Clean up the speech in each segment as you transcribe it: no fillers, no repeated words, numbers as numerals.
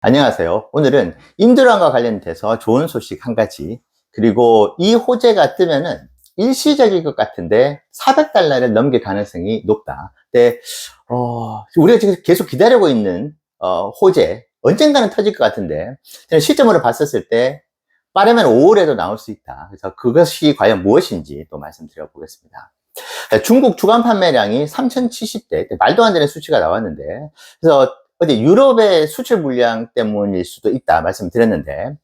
안녕하세요. 오늘은 인도랑과 관련돼서 좋은 소식 한 가지, 그리고 이 호재가 뜨면은 일시적일 것 같은데 $400를 넘길 가능성이 높다. 근데 우리가 지금 계속 기다리고 있는 호재, 언젠가는 터질 것 같은데 저는 시점으로 봤었을 때 빠르면 5월에도 나올 수 있다. 그래서 그것이 과연 무엇인지 또 말씀드려 보겠습니다. 중국 주간 판매량이 3070대, 말도 안 되는 수치가 나왔는데, 그래서 어제 유럽의 수출 물량 때문일 수도 있다 말씀드렸는데,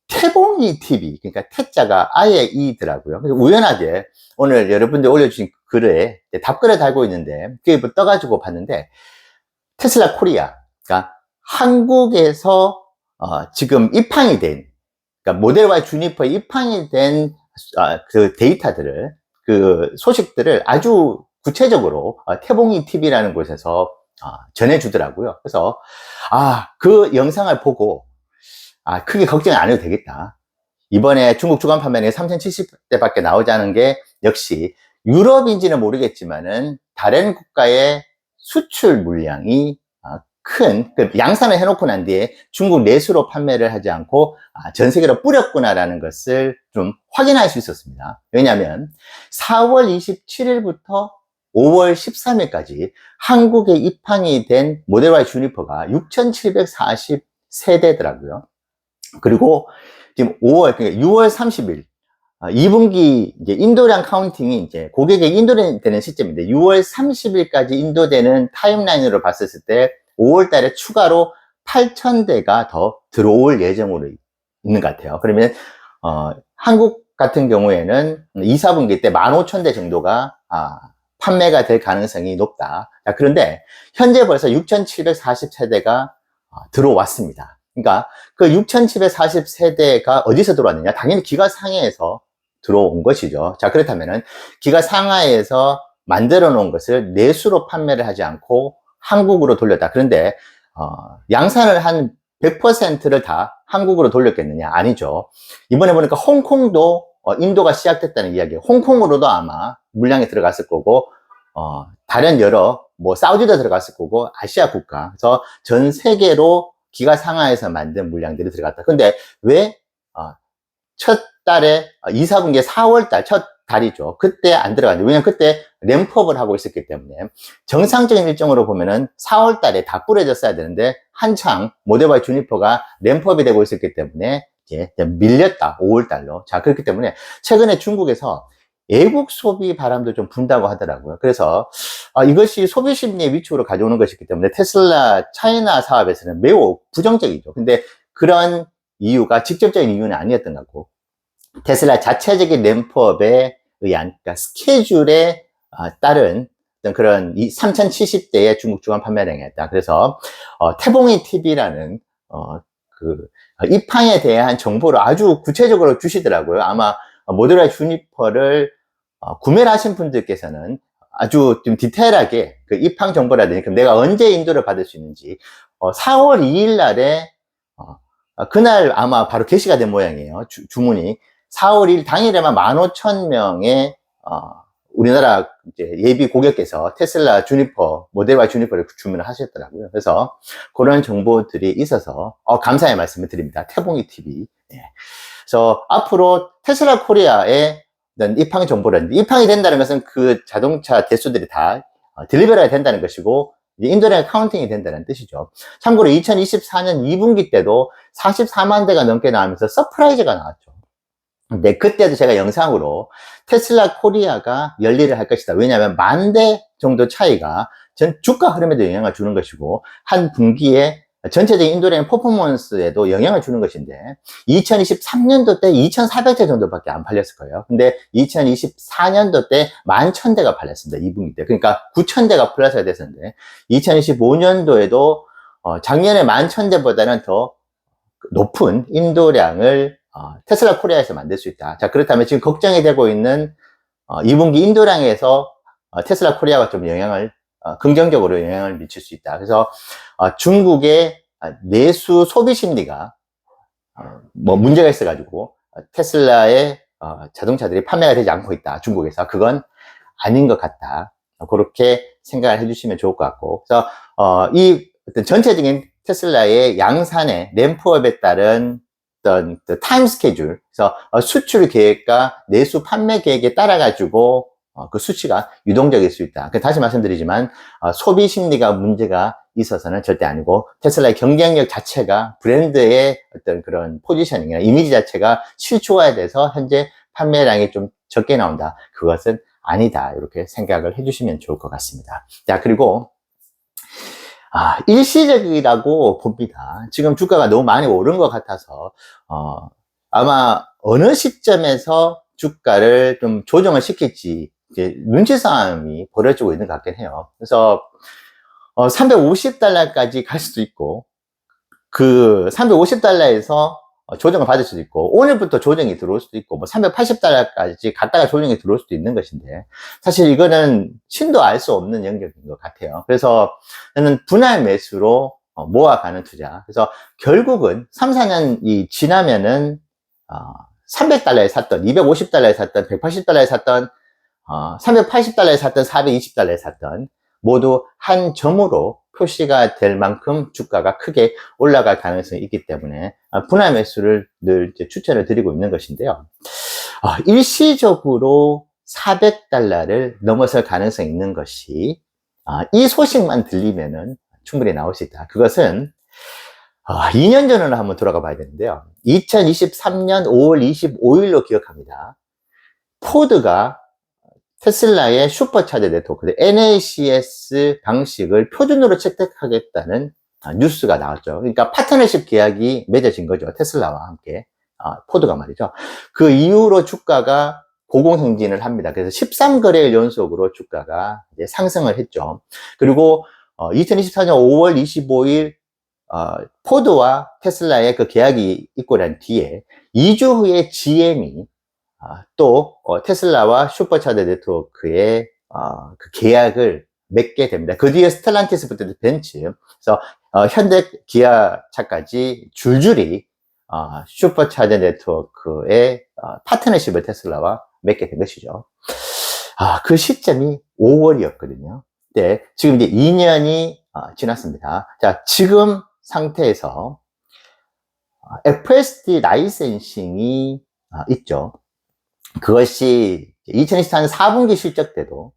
태봉이 TV, 그러니까 태자가 아예 이더라고요. 그래서 우연하게 오늘 여러분들 올려주신 글에 답글을 달고 있는데, 그게 뭐 떠가지고 봤는데, 테슬라 코리아, 그러니까 한국에서 지금 입항이 된, 그러니까 모델 Y 주니퍼에 입항이 된 그 데이터들을, 그 소식들을 아주 구체적으로 태봉이 TV라는 곳에서 전해주더라고요. 그래서 그 영상을 보고 크게 걱정 안 해도 되겠다. 이번에 중국 주간 판매량이 3070대밖에 나오지 않은 게 역시 유럽인지는 모르겠지만은 다른 국가의 수출 물량이 큰 양산을 해놓고 난 뒤에 중국 내수로 판매를 하지 않고 전 세계로 뿌렸구나라는 것을 좀 확인할 수 있었습니다. 왜냐하면 4월 27일부터 5월 13일까지 한국에 입항이 된 모델 Y 주니퍼가 6,740세대더라고요. 그리고 지금 5월, 그러니까 6월 30일, 2분기 이제 인도량 카운팅이 이제 고객에 인도되는 시점인데 6월 30일까지 인도되는 타임라인으로 봤을 때 5월 달에 추가로 8,000대가 더 들어올 예정으로 있는 것 같아요. 그러면 한국 같은 경우에는 2, 4분기 때 15,000대 정도가 판매가 될 가능성이 높다. 그런데 현재 벌써 6,740세대가 들어왔습니다. 그러니까 그 6,740세대가 어디서 들어왔느냐? 당연히 기가 상해에서 들어온 것이죠. 자, 그렇다면은 기가 상하에서 만들어 놓은 것을 내수로 판매를 하지 않고 한국으로 돌렸다. 그런데 양산을 한 100%를 다 한국으로 돌렸겠느냐? 아니죠. 이번에 보니까 홍콩도 인도가 시작됐다는 이야기예요. 홍콩으로도 아마 물량이 들어갔을 거고 다른 여러 사우디도 들어갔을 거고 아시아 국가, 그래서 전 세계로 기가 상하에서 만든 물량들이 들어갔다. 근데 왜 첫 달에 2, 4분기에 4월 달 첫 달이죠. 그때 안 들어갔는데, 왜냐면 그때 램프업을 하고 있었기 때문에 정상적인 일정으로 보면은 4월 달에 다 뿌려졌어야 되는데 한창 모델 Y 주니퍼가 램프업이 되고 있었기 때문에 이제 밀렸다. 5월 달로. 자, 그렇기 때문에 최근에 중국에서 애국 소비 바람도 좀 분다고 하더라고요. 그래서 이것이 소비 심리의 위축으로 가져오는 것이기 때문에 테슬라 차이나 사업에서는 매우 부정적이죠. 근데 그런 이유가 직접적인 이유는 아니었던 것 같고, 테슬라 자체적인 램프업에 의한, 그러니까 스케줄에 따른 어떤 그런 3070대의 중국 주간 판매량이었다. 그래서 태봉이 TV라는 그 입항에 대한 정보를 아주 구체적으로 주시더라고요. 아마 모델 Y 주니퍼를 구매를 하신 분들께서는 아주 좀 디테일하게 그 입항 정보라든지 그럼 내가 언제 인도를 받을 수 있는지 4월 2일 날에 그날 아마 바로 게시가 된 모양이에요. 주문이 4월 1일 당일에만 15,000명의 우리나라 이제 예비 고객께서 테슬라 주니퍼, 모델 Y 주니퍼를 주문을 하셨더라고요. 그래서 그런 정보들이 있어서 감사의 말씀을 드립니다. 태봉이 TV. 예. 그래서 앞으로 테슬라 코리아의 입항 정보라든지, 입항이 된다는 것은 그 자동차 대수들이 다 딜리버리가 된다는 것이고 인도량 카운팅이 된다는 뜻이죠. 참고로 2024년 2분기 때도 44만 대가 넘게 나오면서 서프라이즈가 나왔죠. 근데 그때도 제가 영상으로 테슬라 코리아가 열일을 할 것이다. 왜냐하면 10,000대 정도 차이가 전 주가 흐름에도 영향을 주는 것이고 한 분기에 전체적인 인도량 퍼포먼스에도 영향을 주는 것인데 2023년도 때 2,400대 정도밖에 안 팔렸을 거예요. 근데 2024년도 때 11,000대가 팔렸습니다. 2분기 때. 그러니까 9,000대가 플러스가 됐었는데 2025년도에도 작년에 11,000대보다는 더 높은 인도량을 테슬라 코리아에서 만들 수 있다. 자, 그렇다면 지금 걱정이 되고 있는 2분기 인도량에서 테슬라 코리아가 좀 긍정적으로 영향을 미칠 수 있다. 그래서 중국의 내수 소비 심리가 문제가 있어가지고 테슬라의 자동차들이 판매가 되지 않고 있다. 중국에서. 그건 아닌 것 같다. 그렇게 생각을 해주시면 좋을 것 같고, 그래서 이 어떤 전체적인 테슬라의 양산의 램프업에 따른 어떤 타임 스케줄, 그래서 수출 계획과 내수 판매 계획에 따라 가지고 그 수치가 유동적일 수 있다. 다시 말씀드리지만 소비 심리가 문제가 있어서는 절대 아니고, 테슬라의 경쟁력 자체가, 브랜드의 어떤 그런 포지셔닝이나 이미지 자체가 실추화돼서 현재 판매량이 좀 적게 나온다, 그것은 아니다, 이렇게 생각을 해주시면 좋을 것 같습니다. 자, 그리고 일시적이라고 봅니다. 지금 주가가 너무 많이 오른 것 같아서 아마 어느 시점에서 주가를 좀 조정을 시킬지 이제 눈치 싸움이 벌어지고 있는 것 같긴 해요. 그래서 350달러까지 갈 수도 있고, 그 350달러에서 조정을 받을 수도 있고, 오늘부터 조정이 들어올 수도 있고, 뭐 380달러까지 갔다가 조정이 들어올 수도 있는 것인데, 사실 이거는 신도 알 수 없는 영역인 것 같아요. 그래서 저는 분할 매수로 모아가는 투자. 그래서 결국은 3, 4년이 지나면은 300달러에 샀던, 250달러에 샀던, 180달러에 샀던, 380달러에 샀던, 420달러에 샀던, 모두 한 점으로 표시가 될 만큼 주가가 크게 올라갈 가능성이 있기 때문에 분할 매수를 늘 이제 추천을 드리고 있는 것인데요. 일시적으로 400달러를 넘어설 가능성이 있는 것이, 이 소식만 들리면은 충분히 나올 수 있다. 그것은 2년 전으로 한번 돌아가 봐야 되는데요. 2023년 5월 25일로 기억합니다. 포드가 테슬라의 슈퍼차저 네트워크, NACS 방식을 표준으로 채택하겠다는 뉴스가 나왔죠. 그러니까 파트너십 계약이 맺어진 거죠. 테슬라와 함께. 포드가 말이죠. 그 이후로 주가가 고공행진을 합니다. 그래서 13거래일 연속으로 주가가 이제 상승을 했죠. 그리고 2024년 5월 25일 포드와 테슬라의 그 계약이 있고 난 뒤에 2주 후에 GM이 또 테슬라와 슈퍼차저 네트워크의 그 계약을 맺게 됩니다. 그 뒤에 스텔란티스부터 벤츠, 그래서 현대 기아차까지 줄줄이 슈퍼차저 네트워크의 파트너십을 테슬라와 맺게 된 것이죠. 그 시점이 5월이었거든요. 네, 지금 이제 2년이 지났습니다. 자, 지금 상태에서 FSD 라이센싱이 있죠. 그것이 2024년 4분기 실적 때도,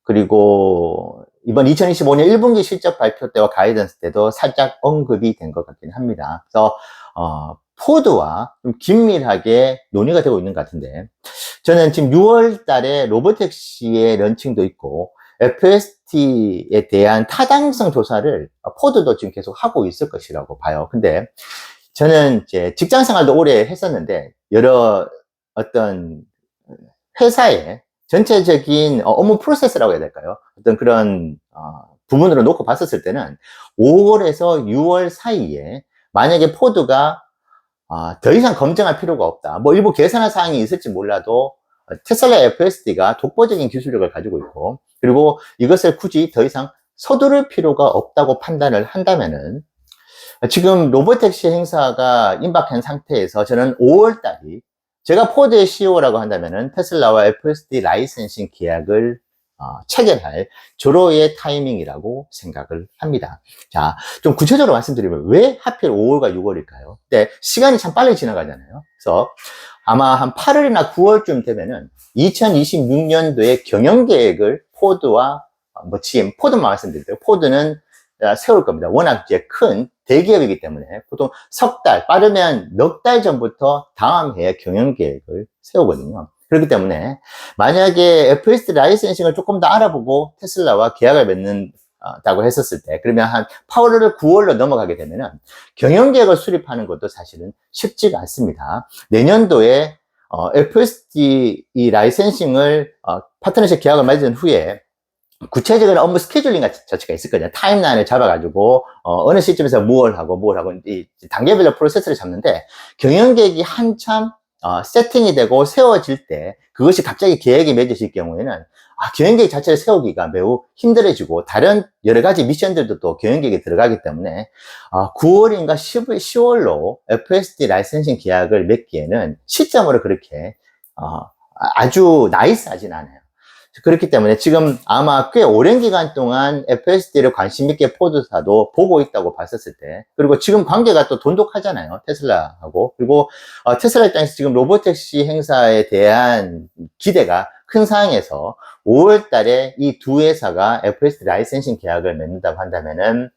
그리고 이번 2025년 1분기 실적 발표 때와 가이던스 때도 살짝 언급이 된 것 같긴 합니다. 그래서 포드와 좀 긴밀하게 논의가 되고 있는 것 같은데, 저는 지금 6월 달에 로보택시의 런칭도 있고 FST에 대한 타당성 조사를 포드도 지금 계속 하고 있을 것이라고 봐요. 근데 저는 이제 직장 생활도 오래 했었는데, 여러 어떤 회사의 전체적인 업무 프로세스라고 해야 될까요? 어떤 그런 부분으로 놓고 봤었을 때는 5월에서 6월 사이에 만약에 포드가 더 이상 검증할 필요가 없다, 뭐 일부 계산할 사항이 있을지 몰라도 테슬라 FSD가 독보적인 기술력을 가지고 있고, 그리고 이것을 굳이 더 이상 서두를 필요가 없다고 판단을 한다면은, 지금 로보택시 행사가 임박한 상태에서 저는 5월 달이 제가 포드의 CEO라고 한다면은 테슬라와 FSD 라이센싱 계약을 체결할 조로의 타이밍이라고 생각을 합니다. 자, 좀 구체적으로 말씀드리면 왜 하필 5월과 6월일까요? 네, 시간이 참 빨리 지나가잖아요. 그래서 아마 한 8월이나 9월쯤 되면은 2026년도에 경영계획을 포드와 GM, 포드만 말씀드릴게요. 포드는 세울 겁니다. 워낙 이제 큰 대기업이기 때문에 보통 석 달, 빠르면 넉 달 전부터 다음 해에 경영계획을 세우거든요. 그렇기 때문에 만약에 FSD 라이센싱을 조금 더 알아보고 테슬라와 계약을 맺는다고 했었을 때, 그러면 한 8월, 9월로 넘어가게 되면은 경영계획을 수립하는 것도 사실은 쉽지가 않습니다. 내년도에 FSD 이 라이센싱을 파트너십 계약을 맺은 후에 구체적인 업무 스케줄링 자체가 있을 거냐. 타임라인을 잡아가지고, 어느 시점에서 뭘 하고, 이 단계별로 프로세스를 잡는데, 경영계획이 한참, 세팅이 되고 세워질 때, 그것이 갑자기 계획이 맺어질 경우에는, 경영계획 자체를 세우기가 매우 힘들어지고, 다른 여러 가지 미션들도 또 경영계획에 들어가기 때문에, 9월인가 10월로 FSD 라이센싱 계약을 맺기에는 시점으로 그렇게, 아주 나이스하진 않아요. 그렇기 때문에 지금 아마 꽤 오랜 기간 동안 FSD를 관심 있게 포드사도 보고 있다고 봤었을 때, 그리고 지금 관계가 또 돈독하잖아요, 테슬라하고. 그리고 테슬라 입장에서 지금 로보택시 행사에 대한 기대가 큰 상황에서 5월 달에 이 두 회사가 FSD 라이센싱 계약을 맺는다고 한다면은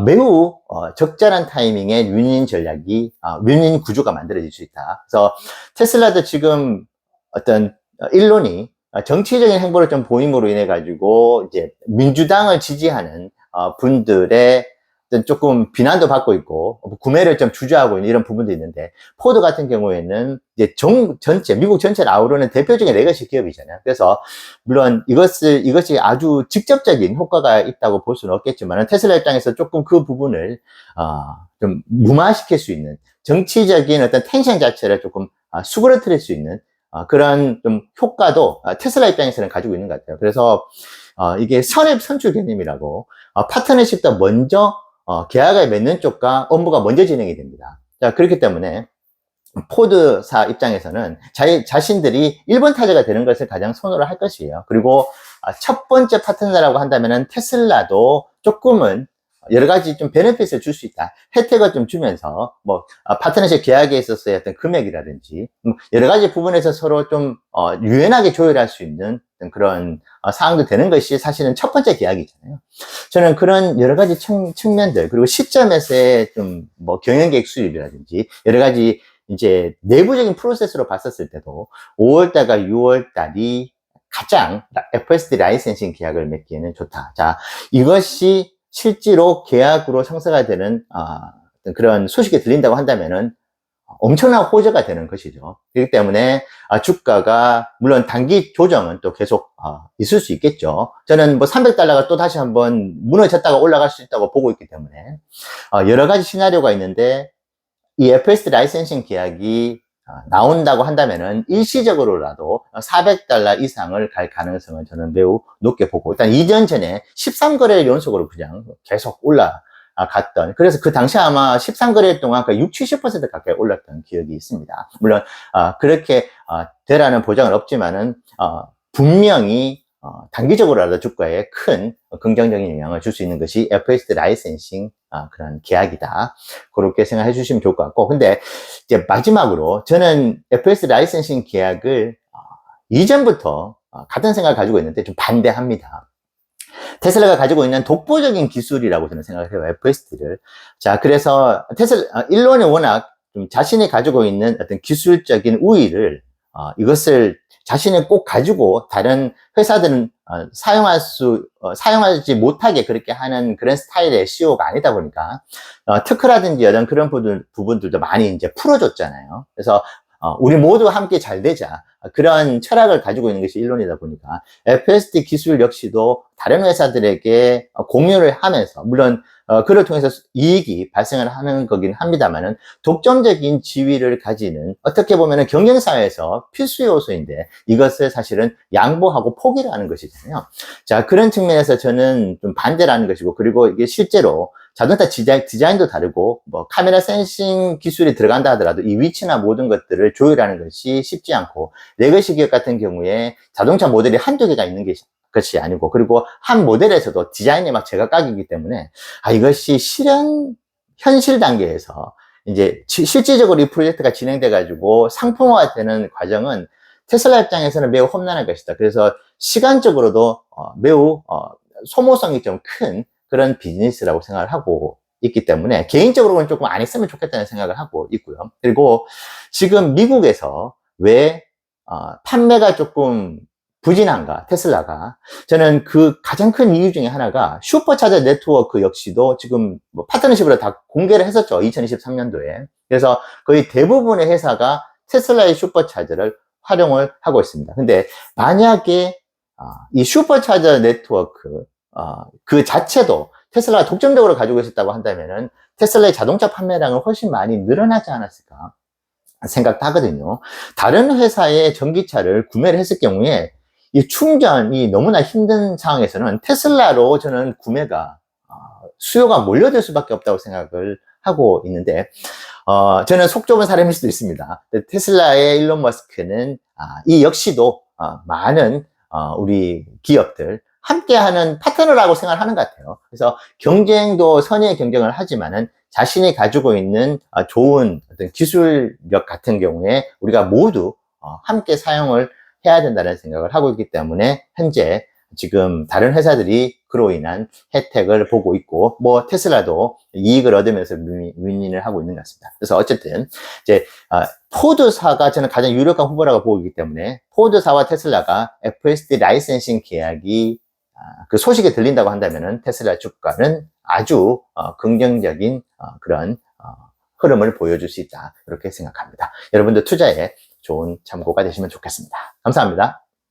매우 적절한 타이밍에 윈윈 전략이, 윈윈 구조가 만들어질 수 있다. 그래서 테슬라도 지금 어떤 일론이 정치적인 행보를 좀 보임으로 인해 가지고 이제 민주당을 지지하는 분들의 어떤 조금 비난도 받고 있고 구매를 좀 주저하고 있는 이런 부분도 있는데, 포드 같은 경우에는 이제 전체 미국 전체를 아우르는 대표적인 레거시 기업이잖아요. 그래서 물론 이것이 아주 직접적인 효과가 있다고 볼 수는 없겠지만, 테슬라 입장에서 조금 그 부분을 좀 무마시킬 수 있는, 정치적인 어떤 텐션 자체를 조금 수그러뜨릴 수 있는 그런 좀 효과도 테슬라 입장에서는 가지고 있는 것 같아요. 그래서 이게 선입 선출 개념이라고, 파트너십도 먼저 계약을 맺는 쪽과 업무가 먼저 진행이 됩니다. 자, 그렇기 때문에 포드사 입장에서는 자신들이 1번 타자가 되는 것을 가장 선호를 할 것이에요. 그리고 첫 번째 파트너라고 한다면은 테슬라도 조금은 여러 가지 좀 베네핏을 줄 수 있다. 혜택을 좀 주면서, 파트너십 계약에 있어서의 어떤 금액이라든지, 여러 가지 부분에서 서로 좀, 유연하게 조율할 수 있는 그런 사항도 되는 것이 사실은 첫 번째 계약이잖아요. 저는 그런 여러 가지 측면들, 그리고 시점에서의 좀, 경영계획 수립이라든지, 여러 가지 이제 내부적인 프로세스로 봤었을 때도 5월달과 6월달이 가장 FSD 라이센싱 계약을 맺기에는 좋다. 자, 이것이 실제로 계약으로 성사가 되는 그런 소식이 들린다고 한다면은 엄청난 호재가 되는 것이죠. 그렇기 때문에 주가가 물론 단기 조정은 또 계속 있을 수 있겠죠. 저는 300달러가 또 다시 한번 무너졌다가 올라갈 수 있다고 보고 있기 때문에 여러 가지 시나리오가 있는데, 이 FSD 라이센싱 계약이 나온다고 한다면은 일시적으로라도 400달러 이상을 갈 가능성은 저는 매우 높게 보고, 일단 이전 전에 13거래일 연속으로 그냥 계속 올라갔던, 그래서 그 당시 아마 13거래일 동안 60-70% 가까이 올랐던 기억이 있습니다. 물론 그렇게 되라는 보장은 없지만은 분명히 단기적으로라도 주가에 큰 긍정적인 영향을 줄 수 있는 것이 FSD 라이센싱 그런 계약이다. 그렇게 생각해 주시면 좋을 것 같고, 근데 이제 마지막으로 저는 FSD 라이센싱 계약을 이전부터 같은 생각을 가지고 있는데 좀 반대합니다. 테슬라가 가지고 있는 독보적인 기술이라고 저는 생각을 해요, FSD를. 자, 그래서 일론이 워낙 좀 자신이 가지고 있는 어떤 기술적인 우위를 이것을 자신이 꼭 가지고 다른 회사들은 사용하지 못하게 그렇게 하는 그런 스타일의 CEO가 아니다 보니까 특허라든지 이런 그런 부분들도 많이 이제 풀어줬잖아요. 그래서 우리 모두 함께 잘 되자, 그런 철학을 가지고 있는 것이 일론이다 보니까 FSD 기술 역시도 다른 회사들에게 공유를 하면서, 물론 그를 통해서 이익이 발생을 하는 거긴 합니다만은, 독점적인 지위를 가지는, 어떻게 보면은 경쟁사회에서 필수 요소인데 이것을 사실은 양보하고 포기를 하는 것이잖아요. 자, 그런 측면에서 저는 좀 반대라는 것이고, 그리고 이게 실제로 자동차 디자인도 다르고, 카메라 센싱 기술이 들어간다 하더라도 이 위치나 모든 것들을 조율하는 것이 쉽지 않고, 레거시 기업 같은 경우에 자동차 모델이 한두 개가 있는 것이 아니고, 그리고 한 모델에서도 디자인이 막 제각각이기 때문에, 이것이 현실 단계에서 이제 실질적으로 이 프로젝트가 진행돼 가지고 상품화가 되는 과정은 테슬라 입장에서는 매우 험난할 것이다. 그래서 시간적으로도 매우 소모성이 좀 큰 그런 비즈니스라고 생각을 하고 있기 때문에, 개인적으로는 조금 안 했으면 좋겠다는 생각을 하고 있고요. 그리고 지금 미국에서 왜 판매가 조금 부진한가, 테슬라가. 저는 그 가장 큰 이유 중에 하나가 슈퍼차저 네트워크 역시도 지금 파트너십으로 다 공개를 했었죠, 2023년도에. 그래서 거의 대부분의 회사가 테슬라의 슈퍼차저를 활용을 하고 있습니다. 근데 만약에 이 슈퍼차저 네트워크 그 자체도 테슬라가 독점적으로 가지고 있었다고 한다면은 테슬라의 자동차 판매량은 훨씬 많이 늘어나지 않았을까 생각도 하거든요. 다른 회사의 전기차를 구매를 했을 경우에 이 충전이 너무나 힘든 상황에서는 테슬라로 저는 구매가 수요가 몰려들 수밖에 없다고 생각을 하고 있는데, 저는 속 좁은 사람일 수도 있습니다. 테슬라의 일론 머스크는 이 역시도 많은 우리 기업들 함께하는 파트너라고 생각하는 것 같아요. 그래서 경쟁도 선의의 경쟁을 하지만은 자신이 가지고 있는 좋은 어떤 기술력 같은 경우에 우리가 모두 함께 사용을 해야 된다는 생각을 하고 있기 때문에 현재 지금 다른 회사들이 그로 인한 혜택을 보고 있고, 뭐 테슬라도 이익을 얻으면서 윈윈을 하고 있는 것 같습니다. 그래서 어쨌든 이제 포드사가 저는 가장 유력한 후보라고 보고 있기 때문에 포드사와 테슬라가 FSD 라이센싱 계약이 그 소식이 들린다고 한다면은 테슬라 주가는 아주 긍정적인 그런 흐름을 보여줄 수 있다, 이렇게 생각합니다. 여러분들 투자에 좋은 참고가 되시면 좋겠습니다. 감사합니다.